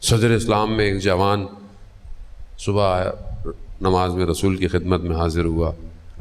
صدر اسلام میں ایک جوان صبح نماز میں رسول کی خدمت میں حاضر ہوا.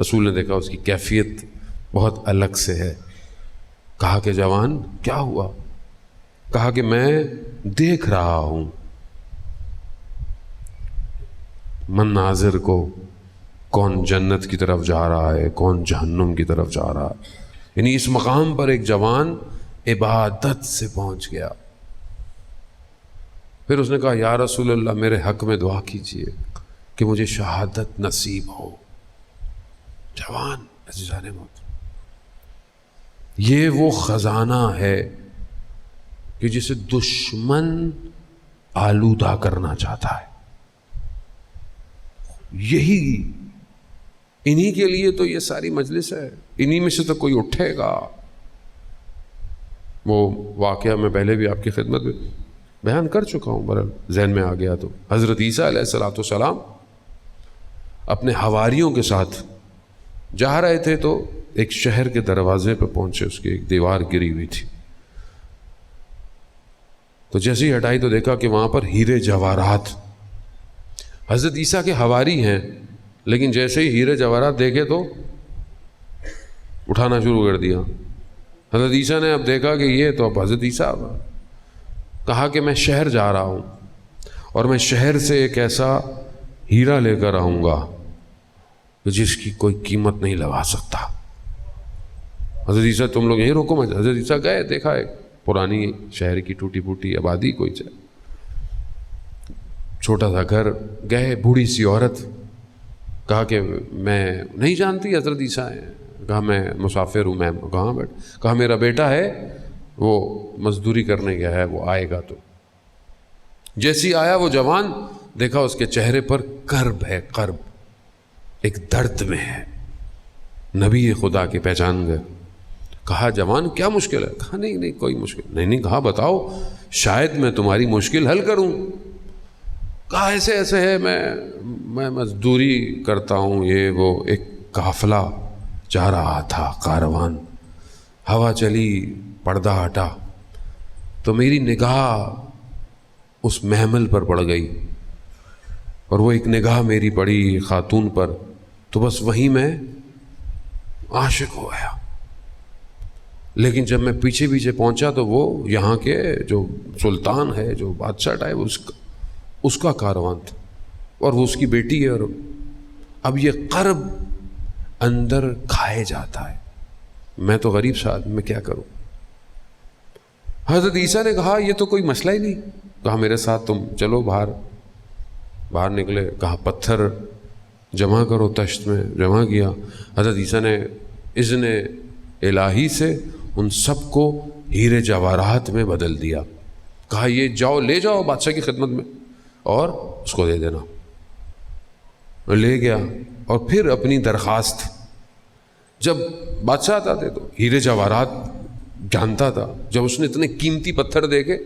رسول نے دیکھا اس کی کیفیت بہت الگ سے ہے. کہا کہ جوان کیا ہوا؟ کہا کہ میں دیکھ رہا ہوں مناظر کو، کون جنت کی طرف جا رہا ہے، کون جہنم کی طرف جا رہا ہے. یعنی اس مقام پر ایک جوان عبادت سے پہنچ گیا. پھر اس نے کہا یا رسول اللہ میرے حق میں دعا کیجئے کہ مجھے شہادت نصیب ہو. جوان عزیزان محترم، یہ وہ خزانہ ہے کہ جسے دشمن آلودہ کرنا چاہتا ہے. یہی انہی کے لیے تو یہ ساری مجلس ہے، انہی میں سے تو کوئی اٹھے گا. وہ واقعہ میں پہلے بھی آپ کی خدمت میں بیان کر چکا ہوں، برحال ذہن میں آ گیا تو حضرت عیسیٰ علیہ السلام اپنے حواریوں کے ساتھ جا رہے تھے تو ایک شہر کے دروازے پہ پہنچے. اس کی ایک دیوار گری ہوئی تھی، تو جیسے ہی ہٹائی تو دیکھا کہ وہاں پر ہیرے جواہرات. حضرت عیسیٰ کے حواری ہیں، لیکن جیسے ہی ہیرے جواہرات دیکھے تو اٹھانا شروع کر دیا. حضرت عیسیٰ نے اب دیکھا کہ یہ تو اب حضرت عیسیٰ. کہا کہ میں شہر جا رہا ہوں اور میں شہر سے ایک ایسا ہیرا لے کر آؤں گا جس کی کوئی قیمت نہیں لگا سکتا. حضرت عیسیٰ تم لوگ یہیں رکو. میں حضرت عیسیٰ گئے، دیکھا ایک پرانی شہر کی ٹوٹی پھوٹی آبادی، کوئی چھوٹا سا گھر. گئے، بوڑھی سی عورت. کہا کہ میں نہیں جانتی حضرت عیسیٰ ہیں. کہا میں مسافر ہوں میم. کہاں بیٹھ؟ کہا میرا بیٹا ہے، وہ مزدوری کرنے گیا ہے، وہ آئے گا. تو جیسی آیا وہ جوان، دیکھا اس کے چہرے پر کرب ہے، کرب، ایک درد میں ہے. نبی خدا کی پہچان گئے. کہا جوان کیا مشکل ہے؟ کہا نہیں کوئی مشکل نہیں. کہا بتاؤ شاید میں تمہاری مشکل حل کروں. کہا ایسے ایسے ہے، میں مزدوری کرتا ہوں، یہ وہ. ایک قافلہ جا رہا تھا، کاروان. ہوا چلی، پردہ ہٹا تو میری نگاہ اس محمل پر پڑ گئی، اور وہ ایک نگاہ میری پڑی خاتون پر، تو بس وہیں میں عاشق ہو گیا. لیکن جب میں پیچھے پہنچا تو وہ یہاں کے جو سلطان ہے، جو بادشاہ ٹائپ، اس کا کاروان تھا، اور وہ اس کی بیٹی ہے. اور اب یہ قرب اندر کھائے جاتا ہے. میں تو غریب سا آدمی، میں کیا کروں؟ حضرت عیسیٰ نے کہا یہ تو کوئی مسئلہ ہی نہیں. کہا میرے ساتھ تم چلو. باہر نکلے. کہا پتھر جمع کرو، تشت میں جمع کیا. حضرت عیسیٰ نے اذن الہی سے ان سب کو ہیرے جواہرات میں بدل دیا. کہا یہ جاؤ، لے جاؤ بادشاہ کی خدمت میں اور اس کو دے دینا. لے گیا اور پھر اپنی درخواست. جب بادشاہ آتا تھے تو ہیرے جواہرات جانتا تھا. جب اس نے اتنے قیمتی پتھر دیکھے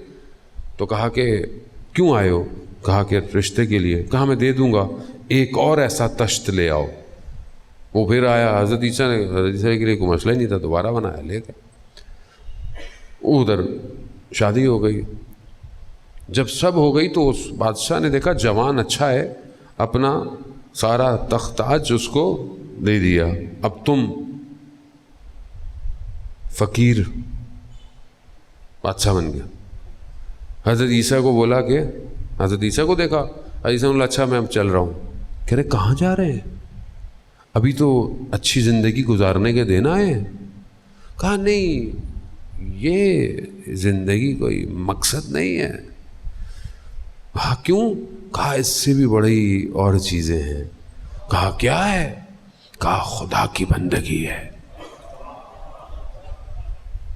تو کہا کہ کیوں آئے ہو؟ کہا کہ رشتے کے لیے. کہا میں دے دوں گا، ایک اور ایسا تشت لے آؤ. وہ پھر آیا. حضرت عیسیٰ کے لیے کوئی مسئلہ ہی نہیں تھا، دوبارہ بنایا، لے گئے. ادھر شادی ہو گئی. جب سب ہو گئی تو اس بادشاہ نے دیکھا جوان اچھا ہے، اپنا سارا تخت تاج اس کو دے دیا. اب تم فقیر بادشاہ بن گیا. حضرت عیسیٰ کو بولا کہ حضرت عیسیٰ کو دیکھا. حضرت عیسیٰ نے بولا اچھا میں اب چل رہا ہوں. کہہ رہے کہاں جا رہے ہیں؟ ابھی تو اچھی زندگی گزارنے کے دن آئے ہیں. کہا نہیں، یہ زندگی کوئی مقصد نہیں ہے. کہا کیوں؟ کہا اس سے بھی بڑی اور چیزیں ہیں. کہا کیا ہے؟ کہا خدا کی بندگی ہے.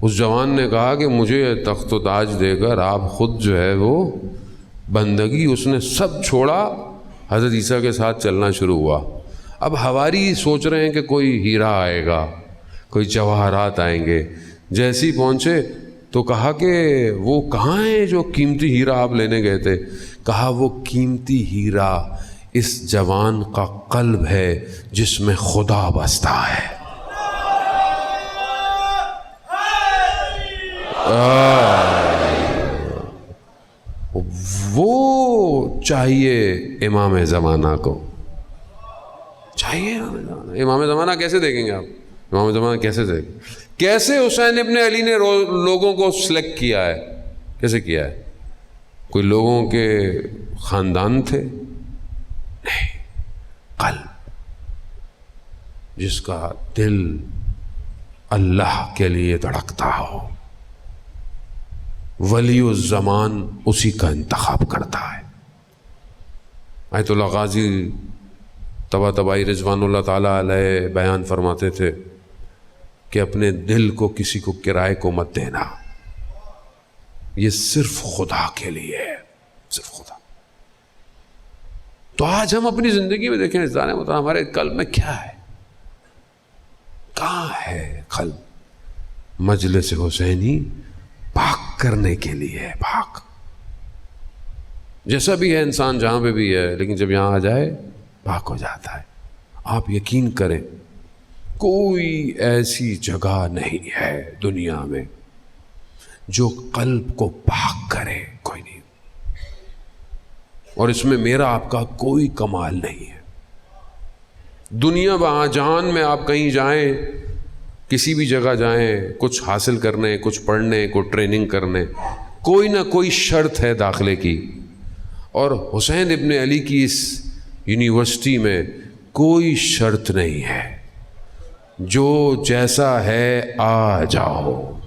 اس جوان نے کہا کہ مجھے تخت و تاج دے کر آپ خود جو ہے وہ بندگی. اس نے سب چھوڑا، حضرت عیسیٰ کے ساتھ چلنا شروع ہوا. اب حواری سوچ رہے ہیں کہ کوئی ہیرا آئے گا، کوئی جواہرات آئیں گے. جیسے ہی پہنچے تو کہا کہ وہ کہاں ہیں جو قیمتی ہیرا آپ لینے گئے تھے؟ کہا وہ قیمتی ہیرا اس جوان کا قلب ہے جس میں خدا بستا ہے. وہ وہ چاہیے امام زمانہ کو، چاہیے امام زمانہ۔ کیسے دیکھیں گے آپ امام زمانہ؟ کیسے دیکھیں؟ کیسے حسین ابن علی نے لوگوں کو سلیکٹ کیا ہے؟ کیسے کیا ہے؟ کوئی لوگوں کے خاندان تھے؟ نہیں، قلب، جس کا دل اللہ کے لیے دھڑکتا ہو، ولی الزمان اسی کا انتخاب کرتا ہے۔ آیت اللہ غازی طباطبائی رضوان اللہ تعالیٰ علیہ بیان فرماتے تھے کہ اپنے دل کو کسی کو کرائے کو مت دینا، یہ صرف خدا کے لیے ہے، صرف خدا۔ تو آج ہم اپنی زندگی میں دیکھیں عزیزان محترم، ہمارے قلب میں کیا ہے؟ کہاں ہے قلب؟ مجلس حسینی پاک کرنے کے لیے ہے، پاک۔ جیسا بھی ہے انسان، جہاں پہ بھی ہے، لیکن جب یہاں آ جائے پاک ہو جاتا ہے۔ آپ یقین کریں، کوئی ایسی جگہ نہیں ہے دنیا میں جو قلب کو پاک کرے، کوئی نہیں۔ اور اس میں میرا آپ کا کوئی کمال نہیں ہے۔ دنیا وہاں جہان میں آپ کہیں جائیں، کسی بھی جگہ جائیں، کچھ حاصل کرنے، کچھ پڑھنے، کوئی ٹریننگ کرنے، کوئی نہ کوئی شرط ہے داخلے کی۔ اور حسین ابن علی کی اس یونیورسٹی میں کوئی شرط نہیں ہے، جو جیسا ہے آ جاؤ،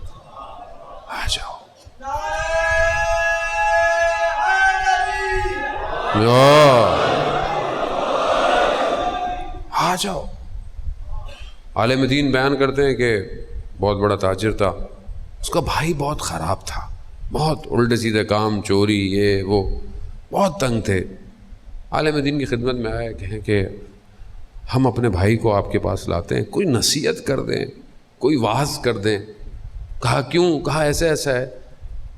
آ جاؤ، آ جاؤ۔ عالم دین بیان کرتے ہیں کہ بہت بڑا تاجر تھا، اس کا بھائی بہت خراب تھا، بہت الٹے سیدھے کام، چوری، یہ وہ، بہت تنگ تھے۔ عالم دین کی خدمت میں آئے، کہیں کہ ہم اپنے بھائی کو آپ کے پاس لاتے ہیں، کوئی نصیحت کر دیں، کوئی واعظ کر دیں۔ کہا کیوں؟ کہا ایسا ایسا ہے۔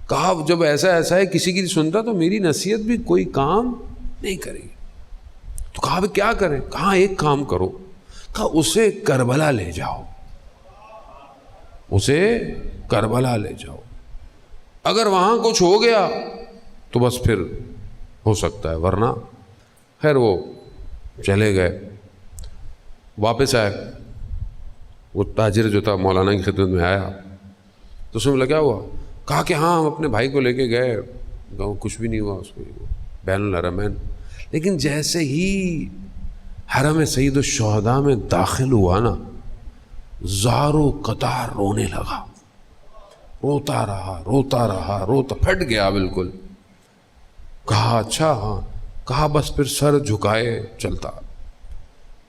کہا جب ایسا ایسا ہے، کسی کی سنتا تو میری نصیحت بھی کوئی کام نہیں کرے گی۔ تو کہا بھی کیا کریں؟ کہا ایک کام کرو، کہا اسے کربلا لے جاؤ، اسے کربلا لے جاؤ، اگر وہاں کچھ ہو گیا تو بس پھر ہو سکتا ہے، ورنہ خیر۔ وہ چلے گئے، واپس آئے، وہ تاجر جو تھا مولانا کی خدمت میں آیا تو اس میں بولا کیا ہوا؟ کہا کہ ہاں ہم اپنے بھائی کو لے کے گئے، کچھ بھی نہیں ہوا اس کو، بین الحرمین۔ لیکن جیسے ہی حرم سید الشہداء میں داخل ہوا نا، زارو قطار رونے لگا، روتا رہا روتا رہا روتا، پھٹ گیا بالکل۔ کہا اچھا ہاں؟ کہا بس پھر سر جھکائے چلتا۔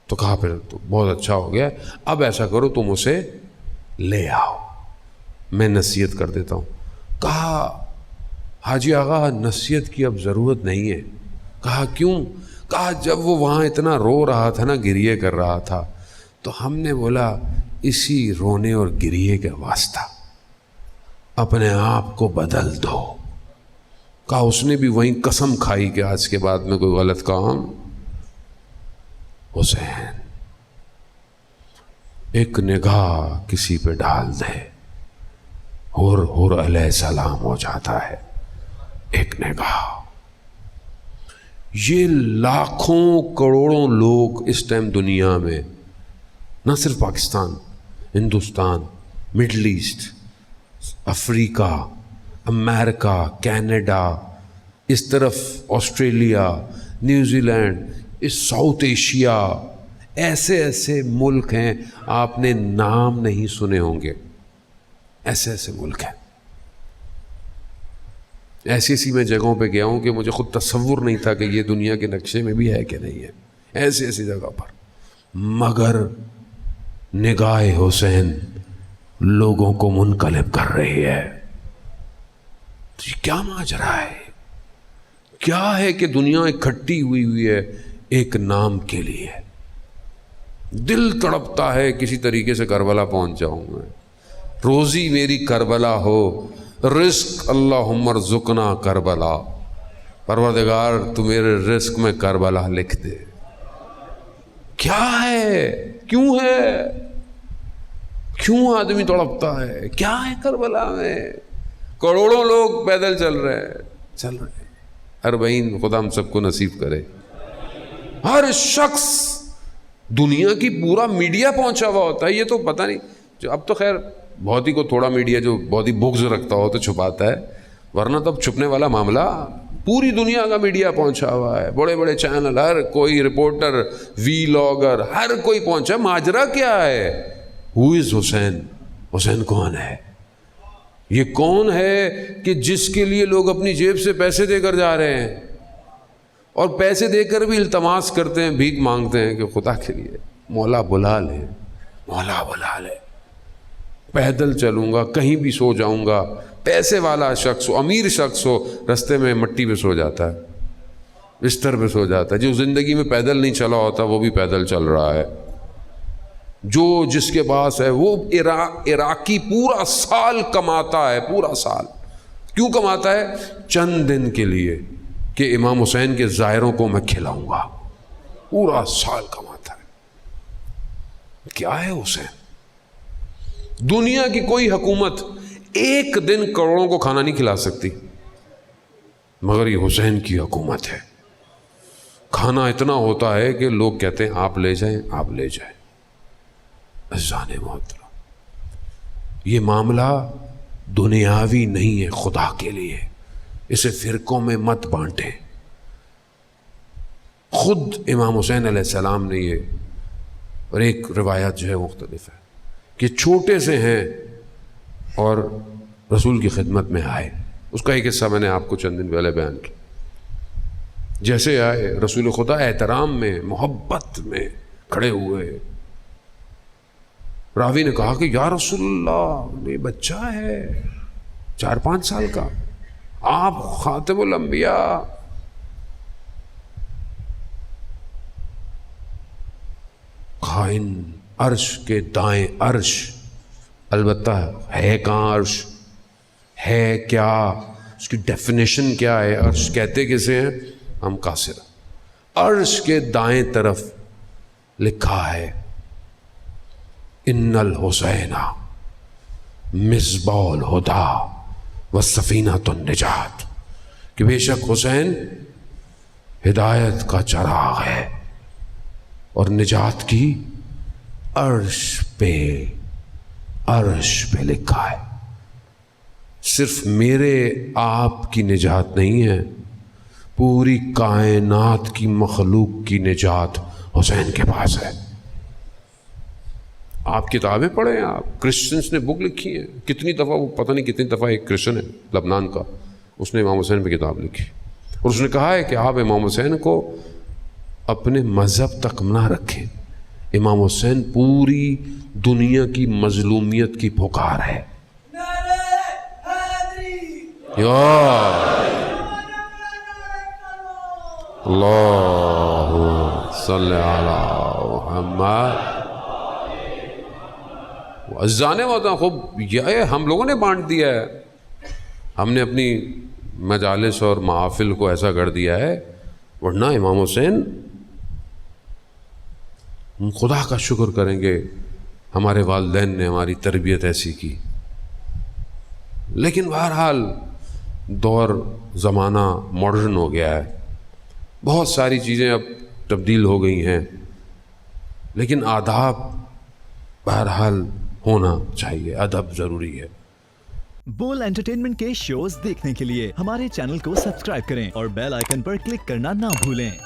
تو کہا پھر تو بہت اچھا ہو گیا، اب ایسا کرو تم اسے لے آؤ، میں نصیحت کر دیتا ہوں۔ کہا حاجی آغا نصیحت کی اب ضرورت نہیں ہے۔ کہا کیوں؟ کہا جب وہ وہاں اتنا رو رہا تھا نا، گریے کر رہا تھا، تو ہم نے بولا اسی رونے اور گریے کے واسطہ اپنے آپ کو بدل دو۔ کہا اس نے بھی وہیں قسم کھائی کہ آج کے بعد میں کوئی غلط کام۔ حسین ایک نگاہ کسی پہ ڈال دے، حر علیہ السلام ہو جاتا ہے، ایک نگاہ۔ یہ لاکھوں کروڑوں لوگ اس ٹائم دنیا میں، نہ صرف پاکستان، ہندوستان، مڈل ایسٹ، افریقہ، امریکہ، کینیڈا، اس طرف آسٹریلیا، نیوزی لینڈ، اس ساؤتھ ایشیا، ایسے ایسے ملک ہیں آپ نے نام نہیں سنے ہوں گے، ایسے ایسے ملک ہیں۔ ایسی ایسی میں جگہوں پہ گیا ہوں کہ مجھے خود تصور نہیں تھا کہ یہ دنیا کے نقشے میں بھی ہے کہ نہیں ہے، ایسی ایسی جگہ پر، مگر نگاہ حسین لوگوں کو منقلب کر رہی ہے۔ تو یہ کیا ماجرا ہے؟ کیا ہے کہ دنیا اکٹھی ہوئی ہے ایک نام کے لیے؟ دل تڑپتا ہے کسی طریقے سے کربلا پہنچ جاؤں میں، روزی میری کربلا ہو، رزق اللہم ارزقنا کربلا، پروردگار تو میرے رزق میں کربلا لکھ دے۔ کیا ہے؟ کیوں ہے؟ کیوں آدمی تڑپتا ہے؟ کیا ہے کربلا میں؟ کروڑوں لوگ پیدل چل رہے ہیں، 40 خدا ہم سب کو نصیب کرے. ہر شخص دنیا کی پورا میڈیا پہنچا ہوا ہوتا ہے. یہ تو پتہ نہیں, جو اب تو خیر بہت ہی کو تھوڑا میڈیا جو بہت ہی بغض رکھتا ہو تو چھپاتا ہے, ورنہ تو اب چھپنے والا معاملہ پوری دنیا کا میڈیا پہنچا ہوا ہے. بڑے بڑے چینل, ہر کوئی رپورٹر, ویلاگر, ہر کوئی پہنچا. ماجرا کیا ہے؟ ہو از حسین؟ حسین کون ہے؟ یہ کون ہے کہ جس کے لیے لوگ اپنی جیب سے پیسے دے کر جا رہے ہیں, اور پیسے دے کر بھی التماس کرتے ہیں, بھیک مانگتے ہیں کہ خدا کے لیے مولا بلا لے, مولا بلا لے. پیدل چلوں گا, کہیں بھی سو جاؤں گا. پیسے والا شخص ہو, امیر شخص ہو, رستے میں مٹی پہ سو جاتا ہے, بستر پہ سو جاتا ہے. جو زندگی میں پیدل نہیں چلا ہوتا وہ بھی پیدل چل رہا ہے. جو جس کے پاس ہے وہ عراقی پورا سال کماتا ہے, پورا سال. کیوں کماتا ہے؟ چند دن کے لیے کہ امام حسین کے زائروں کو میں کھلاؤں گا. پورا سال کماتا ہے. کیا ہے حسین؟ دنیا کی کوئی حکومت ایک دن کروڑوں کو کھانا نہیں کھلا سکتی, مگر یہ حسین کی حکومت ہے. کھانا اتنا ہوتا ہے کہ لوگ کہتے ہیں آپ لے جائیں, آپ لے جائیں. عزیزان محترم, یہ معاملہ دنیاوی نہیں ہے, خدا کے لیے. اسے فرقوں میں مت بانٹیں. خود امام حسین علیہ السلام نے یہ, اور ایک روایت جو ہے مختلف ہے کہ چھوٹے سے ہیں اور رسول کی خدمت میں آئے. اس کا ایک حصہ میں نے آپ کو چند دن پہلے بیان کیا. جیسے آئے رسول خدا احترام میں, محبت میں کھڑے ہوئے. راوی نے کہا کہ یا رسول اللہ, یہ بچہ ہے 4-5 سال کا, آپ خاتم الانبیاء. خائن عرش کے دائیں عرش, البتہ ہے کہاں عرش, ہے کیا, اس کی ڈیفینیشن کیا ہے؟ عرش کہتے کسے ہیں؟ ہم قاصر. عرش کے دائیں طرف لکھا ہے ان الحسین مصباح الہدی والسفینۃ النجات, کہ بے شک حسین ہدایت کا چراغ ہے اور نجات کی عرش پہ لکھا ہے. صرف میرے آپ کی نجات نہیں ہے, پوری کائنات کی مخلوق کی نجات حسین کے پاس ہے. آپ کتابیں پڑھیں, آپ کرسچنس نے بک لکھی ہیں کتنی دفعہ, وہ پتہ نہیں کتنی دفعہ. ایک کرسچن ہے لبنان کا, اس نے امام حسین پہ کتاب لکھی, اور اس نے کہا ہے کہ آپ امام حسین کو اپنے مذہب تک نہ رکھیں. امام حسین پوری دنیا کی مظلومیت کی پکار ہے. اللہ صلی علی محمد. عزیزان ہوتا خوب یہ ہم لوگوں نے بانٹ دیا ہے, ہم نے اپنی مجالس اور محافل کو ایسا کر دیا ہے. ورنہ امام حسین, ہم خدا کا شکر کریں گے ہمارے والدین نے ہماری تربیت ایسی کی. لیکن بہرحال دور زمانہ ماڈرن ہو گیا ہے, بہت ساری چیزیں اب تبدیل ہو گئی ہیں, لیکن آداب بہرحال ہونا چاہیے, ادب ضروری ہے. بول انٹرٹینمنٹ کے شوز دیکھنے کے لیے ہمارے چینل کو سبسکرائب کریں اور بیل آئیکن پر کلک کرنا نہ بھولیں.